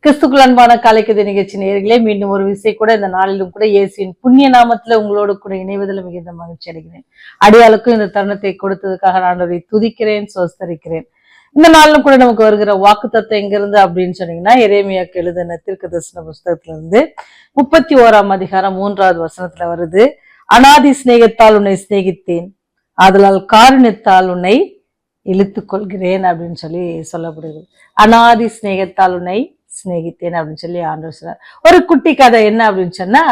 கிறிஸ்துக்குள் அன்பான காலைக்கதை நிகழ்ச்சி நேயர்களே, மீண்டும் ஒரு விசை கூட இந்த நாளிலும் கூட இயேசுவின் புண்ணிய நாமத்துல உங்களோடு கூட இணைவதில் மிகுந்த மகிழ்ச்சி அடைகிறேன். அடியாளுக்கும் இந்த தருணத்தை கொடுத்ததுக்காக நான் அவரை துதிக்கிறேன், சோஸ்தரிக்கிறேன். இந்த நாளிலும் கூட நமக்கு வருகிற வாக்கு தத்துவம் எங்கிருந்து அப்படின்னு சொன்னீங்கன்னா, எரேமியாக்கு எழுதின தீர்க்கதரிசன புஸ்தகத்துல இருந்து 31ஆம் அதிகாரம் 3வது வசனத்துல வருது. அனாதி சிநேகத்தால் உன்னை சிநேகித்தேன், ஆதலால் காருண்யத்தால் உன்னை இழுத்துக் கொள்கிறேன் அப்படின்னு சொல்லப்படுகிறது. அனாதி சிநேகத்தால் உன்னை சிநேகித்தேன் அப்படின்னு சொல்லி ஆண்டவர் சொன்னார். ஒரு குட்டி கதை என்ன அப்படின்னு சொன்னா,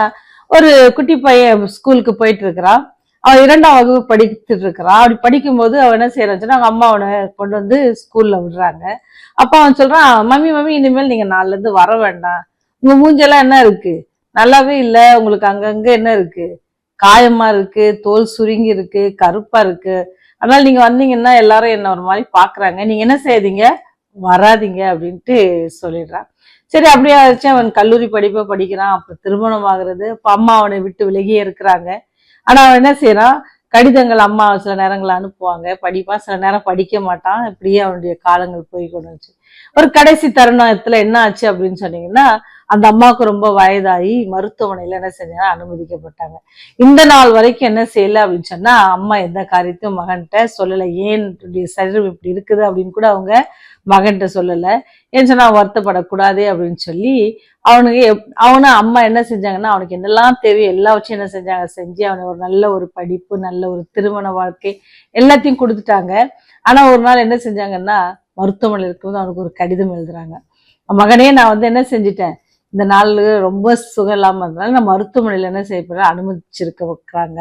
ஒரு குட்டி பையன் ஸ்கூலுக்கு போயிட்டு இருக்கிறான். அவன் 2ஆம் வகுப்பு படித்துட்டு இருக்கிறான். அப்படி படிக்கும்போது அவன் என்ன செய்யறான்னு சொன்னா, அவங்க அம்மா அவனை கொண்டு வந்து ஸ்கூல்ல விடுறாங்க. அப்ப அவன் சொல்றான், மம்மி மம்மி இனிமேல் நீங்க நாளில இருந்து வர வேண்டாம், உங்க மூஞ்செல்லாம் என்ன இருக்கு, நல்லாவே இல்ல, உங்களுக்கு அங்கங்க என்ன இருக்கு, காயமா இருக்கு, தோல் சுருங்கி இருக்கு, கருப்பா இருக்கு, அதனால நீங்க வந்தீங்கன்னா எல்லாரும் என்ன ஒரு மாதிரி பாக்குறாங்க, நீங்க என்ன செய்யாதீங்க, வராதிங்க அப்படின்ட்டு சொல்லிடுறான். சரி, அப்படியே ஆச்சு. அவன் கல்லூரி படிப்பை படிக்கிறான். அப்புறம் திருமணம் ஆகுறது. இப்ப அம்மா அவனை விட்டு விலகியே இருக்கிறாங்க. ஆனா அவன் என்ன செய்யறான், கடிதங்கள் அம்மா சில நேரங்கள் அனுப்புவாங்க, படிப்பான், சில நேரம் படிக்க மாட்டான். இப்படியே அவனுடைய காலங்கள் போய் கொண்டு வந்துச்சு. ஒரு கடைசி தருணத்துல என்ன ஆச்சு அப்படின்னு சொன்னீங்கன்னா, அந்த அம்மாவுக்கு ரொம்ப வயதாகி மருத்துவமனையில என்ன செஞ்சாங்க, அனுமதிக்கப்பட்டாங்க. இந்த நாள் வரைக்கும் என்ன செய்யல அப்படின்னு சொன்னா, அம்மா எந்த காரியத்தையும் மகன்கிட்ட சொல்லலை. ஏன் சரீரம் இப்படி இருக்குது அப்படின்னு கூட அவங்க மகன்கிட்ட சொல்லல. ஏன்னு சொன்னா வருத்தப்படக்கூடாது அப்படின்னு சொல்லி அவனும் அம்மா என்ன செஞ்சாங்கன்னா, அவனுக்கு என்னெல்லாம் தேவையோ எல்லாவற்றையும் என்ன செஞ்சாங்க, செஞ்சு அவனை ஒரு நல்ல ஒரு படிப்பு, நல்ல ஒரு திருமண வாழ்க்கை எல்லாத்தையும் கொடுத்துட்டாங்க. ஆனா ஒரு நாள் என்ன செஞ்சாங்கன்னா, மருத்துவமனையில் இருக்கும்போது அவனுக்கு ஒரு கடிதம் எழுதுறாங்க. மகனே, நான் என்ன செஞ்சுட்டேன், இந்த நாள் ரொம்ப சுகம் இல்லாம இருந்ததுனால நான் மருத்துவமனையில என்ன செய்யப்படுறேன், அனுமதிச்சிருக்க வைக்கிறாங்க.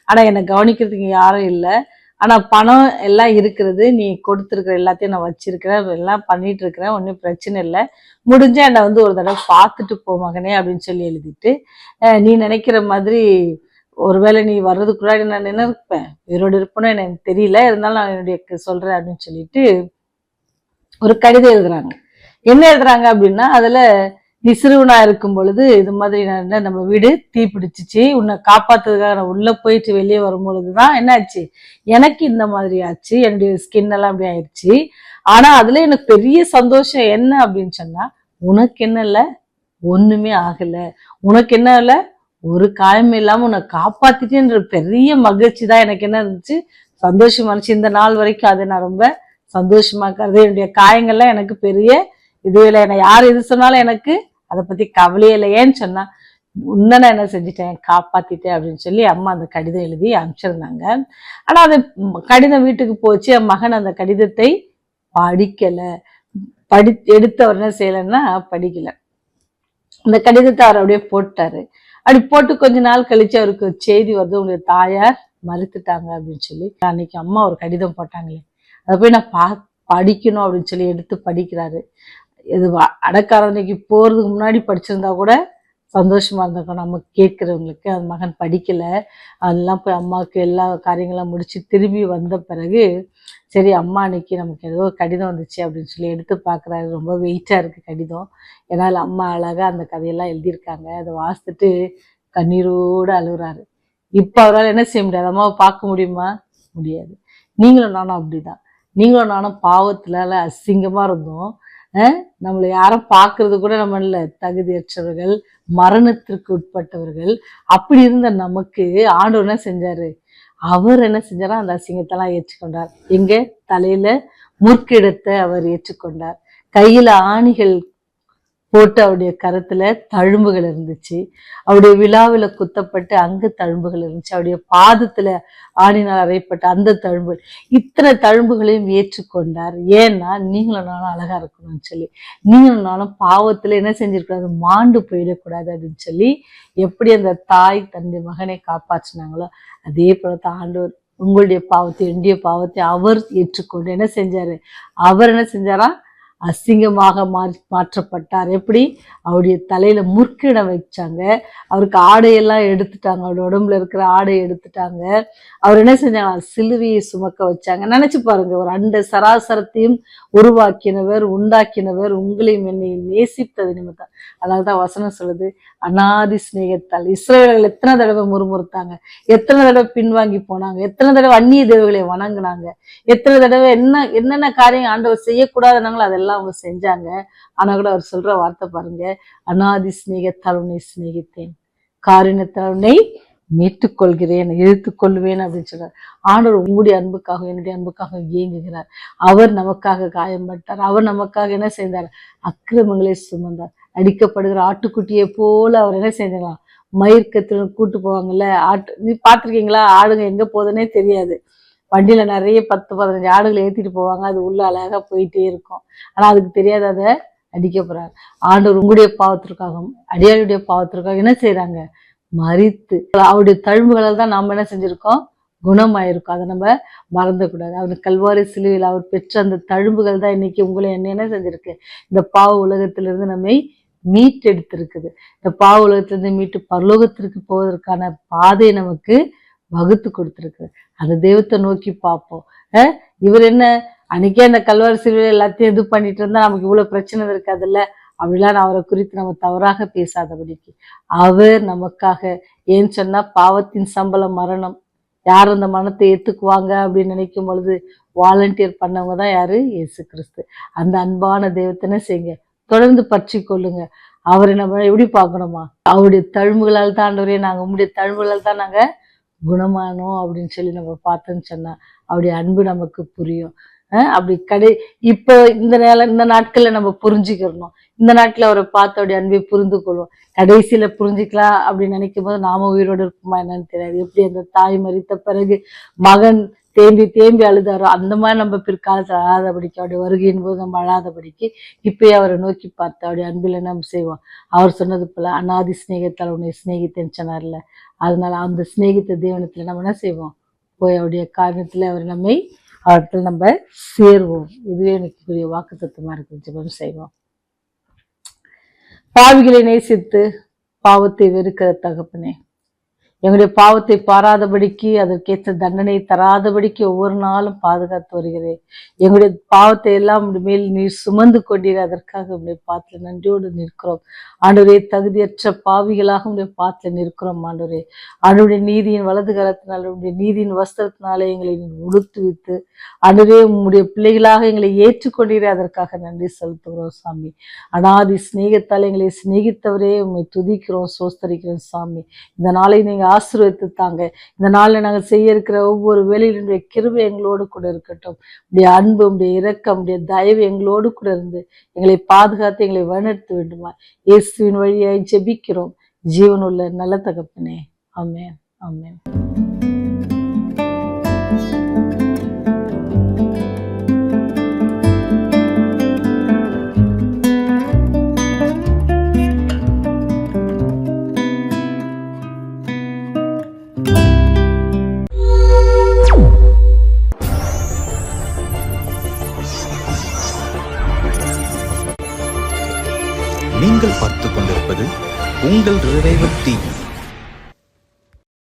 ஆனா என்னை கவனிக்கிறதுக்கு யாரும் இல்லை. ஆனா பணம் எல்லாம் இருக்கிறது, நீ கொடுத்துருக்கிற எல்லாத்தையும் நான் வச்சிருக்கிறேன், எல்லாம் பண்ணிட்டு இருக்கிறேன், ஒன்றும் பிரச்சனை இல்லை, முடிஞ்சா என்னை ஒரு தடவை பார்த்துட்டு போ மகனே அப்படின்னு சொல்லி எழுதிட்டு, நீ நினைக்கிற மாதிரி ஒருவேளை நீ வர்றதுக்குள்ளாடி நான் என்ன இருப்பேன், உயிரோடு இருப்பேன்னு எனக்கு தெரியல, இருந்தாலும் நான் என்னுடைய சொல்றேன் அப்படின்னு சொல்லிட்டு ஒரு கடிதம் எழுதுறாங்க. என்ன எழுதுறாங்க அப்படின்னா, அதுல நீ சிறுவனா இருக்கும் பொழுது இது மாதிரி நம்ம வீடு தீ பிடிச்சிச்சு, உன்னை காப்பாத்துறதுக்காக நான் உள்ள போயிட்டு வெளியே வரும் பொழுதுதான் என்ன ஆச்சு, எனக்கு இந்த மாதிரி ஆச்சு, என்னுடைய ஸ்கின் எல்லாம் அப்படி ஆயிடுச்சு. ஆனா அதுல எனக்கு பெரிய சந்தோஷம் என்ன அப்படின்னு சொன்னா, உனக்கு என்ன இல்ல, ஒண்ணுமே ஆகல, உனக்கு என்ன இல்ல, ஒரு காயமே இல்லாம உன்னை காப்பாத்திட்டேன்ற பெரிய மகிழ்ச்சி தான் எனக்கு என்ன இருந்துச்சு, சந்தோஷமா இருந்துச்சு. இந்த நாள் வரைக்கும் அதை நான் ரொம்ப சந்தோஷமா இருக்கிறது. என்னுடைய காயங்கள்லாம் எனக்கு பெரிய இது இல்லை, என்னை யார் எது சொன்னாலும் எனக்கு அதை பத்தி கவலையே இல்லை. ஏன்னு சொன்னா, உன்னை நான் என்ன செஞ்சுட்டேன், காப்பாத்திட்டேன் அப்படின்னு சொல்லி அம்மா அந்த கடிதம் எழுதி அனுப்பிச்சிருந்தாங்க. ஆனா அது கடிதம் வீட்டுக்கு போச்சு. என் மகன் அந்த கடிதத்தை படிக்கல. எடுத்து அவர் என்ன செய்யலைன்னா படிக்கல. அந்த கடிதத்தை அவர் அப்படியே போட்டாரு. அப்படி போட்டு கொஞ்ச நாள் கழிச்சு அவருக்கு செய்தி வருது, உங்களுடைய தாயார் மறுத்துட்டாங்க அப்படின்னு சொல்லி. அன்னைக்கு அம்மா ஒரு கடிதம் போட்டாங்களே, அதை போய் நான் படிக்கணும் அப்படின்னு சொல்லி எடுத்து படிக்கிறாரு. இது அடக்காரன்னைக்கு போறதுக்கு முன்னாடி படிச்சிருந்தா கூட சந்தோஷமா இருந்திருக்கும் நம்ம கேட்கிறவங்களுக்கு. அந்த மகன் படிக்கல. அதெல்லாம் போய் அம்மாவுக்கு எல்லா காரியங்களாம் முடிச்சு திரும்பி வந்த பிறகு, சரி அம்மா அன்னைக்கு நமக்கு ஏதோ கடிதம் வந்துச்சு அப்படின்னு சொல்லி எடுத்து பார்க்குறாரு. ரொம்ப வெயிட்டா இருக்கு கடிதம். ஏன்னால் அம்மா அழகா அந்த கதையெல்லாம் எழுதியிருக்காங்க. அதை வாசித்துட்டு கண்ணீரோடு அழுகுறாரு. இப்போ அவரால் என்ன செய்ய முடியாது, அம்மாவை பார்க்க முடியுமா, முடியாது. நீங்களும் நானும் அப்படிதான். நீங்களும் நானும் பாவத்துல அசிங்கமா இருந்தோம். நம்மளை யாரும் பார்க்கறது கூட நம்ம இல்ல, தகுதியற்றவர்கள், மரணத்திற்கு உட்பட்டவர்கள். அப்படி இருந்த நமக்கு ஆண்டவர் என்ன செஞ்சாரு, அவர் என்ன செஞ்சாரா, அந்த அசிங்கத்தெல்லாம் ஏற்றுக்கொண்டார். எங்க தலையில முற்கிடத்தை அவர் ஏற்றுக்கொண்டார். கையில ஆணிகள் போட்டு அவருடைய கரத்துல தழும்புகள் இருந்துச்சு. அவருடைய விழாவில குத்தப்பட்டு அங்க தழும்புகள் இருந்துச்சு. அவருடைய பாதத்துல ஆணினால் அறையப்பட்ட அந்த தழும்புகள், இத்தனை தழும்புகளையும் ஏற்றுக்கொண்டார். ஏன்னா நீங்களும் நானும் அழகா இருக்கணும்னு சொல்லி, நீங்களும் நானும் பாவத்துல என்ன செஞ்சிருக்கூடாது, மாண்டு போயிடக்கூடாது அப்படின்னு சொல்லி, எப்படி அந்த தாய் தன்னுடைய மகனை காப்பாற்றினாங்களோ அதே போலத்தான் ஆண்டவர் உங்களுடைய பாவத்தை, என்னுடைய பாவத்தை அவர் ஏற்றுக்கொண்டு என்ன செஞ்சாரு, அவர் என்ன செஞ்சாரா, அசிங்கமாக மாற்றப்பட்டார். எப்படி, அவருடைய தலையில முற்கிடம் வச்சாங்க, அவருக்கு ஆடையெல்லாம் எடுத்துட்டாங்க, அவருடைய உடம்புல இருக்கிற ஆடையை எடுத்துட்டாங்க. அவர் என்ன செஞ்சாங்க, சிலுவையை சுமக்க வச்சாங்க. நினைச்சு பாருங்க, ஒரு அண்ட சராசரத்தையும் உருவாக்கினவர், உண்டாக்கினவர் உங்களையும் என்னையும் நேசித்தது நிமித்தம். அதனால்தான் வசனம் சொல்லுது, அனாதி சிநேகத்தால். இஸ்ரவேலர்கள் எத்தனை தடவை முறுமுறுத்தாங்க, எத்தனை தடவை பின்வாங்கி போனாங்க, எத்தனை தடவை அந்நிய தேவர்களை வணங்குனாங்க, எத்தனை தடவை என்னென்ன காரியம் ஆண்டவர் செய்யக்கூடாதுனாங்களோ அதெல்லாம் இதெல்லாம் அவங்க செஞ்சாங்க. ஆனா கூட அவர் சொல்ற வார்த்தை பாருங்க, அநாதி சிநேகத்தால் உன்னை சிநேகித்தேன், காரினத்தால் உன்னை மீட்டுக் கொள்கிறேன், இழுத்துக் கொள்வேன் அப்படின்னு சொல்றார். ஆண்டவர் உங்களுடைய அன்புக்காக என்னுடைய அன்புக்காக இயங்குகிறார். அவர் நமக்காக காயம்பட்டார். அவர் நமக்காக என்ன செய்தார்? அக்கிரமங்களை சுமந்தார். அடிக்கப்படுகிற ஆட்டுக்குட்டியை போல அவர் என்ன செஞ்சாங்களாம்? மயிர்கத்துல கூட்டு போவாங்கல்ல, நீ பார்த்திருக்கீங்களா? ஆடுங்க எங்க போகுதுன்னே தெரியாது. வண்டியில நிறைய 10-15 ஆடுகளை ஏத்திட்டு போவாங்க. அது உள்ள அழகா போயிட்டே இருக்கும். ஆனா அதுக்கு தெரியாது அதை அடிக்கப்படுறாரு. ஆண்டவர் உங்களுடைய பாவத்திற்காகவும் அடியாளுடைய பாவத்திற்காக என்ன செய்யறாங்க? மறித்து அவருடைய தழும்புகளால் தான் நாம என்ன செஞ்சிருக்கோம்? குணமாயிருக்கும். அதை நம்ம மறந்துக்கூடாது. அவர் கல்வாரி சிலுவையில் அவர் பெற்ற அந்த தழும்புகள் தான் இன்னைக்கு உங்களை என்ன செஞ்சிருக்கு? இந்த பாவ உலகத்திலிருந்து நம்மை மீட்டெடுத்திருக்குது. இந்த பாவ உலகத்திலிருந்து மீட்டு பரலோகத்திற்கு போவதற்கான பாதையை நமக்கு வகுத்து கொடுத்திருக்குது. அந்த தெய்வத்தை நோக்கி பார்ப்போம். இவர் என்ன அன்னைக்கே அந்த கல்வாரி சிலுவையில் எல்லாத்தையும் இது பண்ணிட்டு இருந்தா நமக்கு இவ்வளவு பிரச்சனை இருக்காதுல்ல. அப்படிலாம் அவரை குறித்து நம்ம தவறாக பேசாதபடிக்கு அவர் நமக்காக, ஏன்னு சொன்னா பாவத்தின் சம்பளம் மரணம். யார் அந்த மரணத்தை ஏத்துக்குவாங்க அப்படின்னு நினைக்கும் பொழுது வாலண்டியர் பண்ணவங்க தான் யாரு? இயேசு கிறிஸ்து. அந்த அன்பான தெய்வத்தினை செய்யுங்க, தொடர்ந்து பற்றி கொள்ளுங்க. அவரை நம்ம எப்படி பார்க்கணுமா? அவருடைய தழும்புகளால் தான் ஆண்டவரே, நாங்க உங்களுடைய தழும்புகளால் தான் நாங்க குணமானோம் அப்படின்னு சொல்லி நம்ம பார்த்தோன்னு சொன்னா அவருடைய அன்பு நமக்கு புரியும். அப்படி இப்போ இந்த நாட்கள்ல நம்ம புரிஞ்சுக்கிறணும். இந்த நாட்கள் அவரை பார்த்து அவருடைய அன்பை புரிந்து கொள்வோம். கடைசியில புரிஞ்சுக்கலாம் அப்படின்னு நினைக்கும் போது நாம உயிரோடு இருப்போமா என்னன்னு தெரியாது. எப்படி அந்த தாய் மரித்த பிறகு மகன் தேம்பி தேம்பி அழுதாரோ அந்த மாதிரி நம்ம பிற்காலத்தில் அழாதபடிக்கு, அவருடைய வருகையின் போது நம்ம அழாதபடிக்கு இப்பயே அவரை நோக்கி பார்த்து அவருடைய அன்பில் நம்ம செய்வோம். அவர் சொன்னது போல அநாதி சிநேகத்தால் உன்னை சிநேகித்தேன்னு சொன்னார்ல, அதனால அந்த சிநேகித்த தேவனத்துல நம்ம என்ன செய்வோம்? போய் அவருடைய காரணத்துல அவர் நம்மை அவர்கள் நம்ம சேர்வோம். இதுவே எனக்கு பெரிய வாக்கு தத்துவமா இருக்கு. ஜெபம் செய்வோம். பாவிகளை நேசித்து பாவத்தை வெறுக்கிற தகப்பனே, எங்களுடைய பாவத்தை பாராதபடிக்கு அதற்கேற்ற தண்டனை தராதபடிக்கு ஒவ்வொரு நாளும் பாதுகாத்து வருகிறேன். எங்களுடைய பாவத்தை எல்லாம் மேல் நீர் சுமந்து கொண்டீர். அதற்காக உங்களுடைய பாத்துல நன்றியோடு நிற்கிறோம் ஆண்டவரே. தகுதியற்ற பாவிகளாக உங்களுடைய பாத்துல நிற்கிறோம் ஆண்டவரே. ஆண்டவருடைய நீதியின் வலது கரத்தினால, உங்களுடைய நீதியின் வஸ்திரத்தினாலே எங்களை உடுத்து வித்து ஆண்டவரே உங்களுடைய பிள்ளைகளாக எங்களை ஏற்றுக்கொண்டீரே. அதற்காக நன்றி செலுத்துகிறோம் சாமி. அநாதி சிநேகத்தால் எங்களை சிநேகித்தவரே உண்மை துதிக்கிறோம், சோஸ்தரிக்கிறோம் சாமி. இந்த நாளை நீங்க ஆசீர்வதித்து தாங்க. இந்த நாளில் நாங்கள் செய்ய இருக்கிற ஒவ்வொரு வேலையினுடைய கிருபை எங்களோடு கூட இருக்கட்டும். உடைய அன்பு, உடைய இரக்கம், உடைய தயவு எங்களோடு கூட இருந்து எங்களை பாதுகாத்து எங்களை வழிநடத்த வேண்டுமா இயேசுவின் வழியாய் ஜெபிக்கிறோம் ஜீவனுள்ள நல்ல தகப்பனே. ஆமென், ஆமென். நீங்கள் பார்த்துக் கொண்டிருப்பது உங்கள் ரிவைவல் டிவி.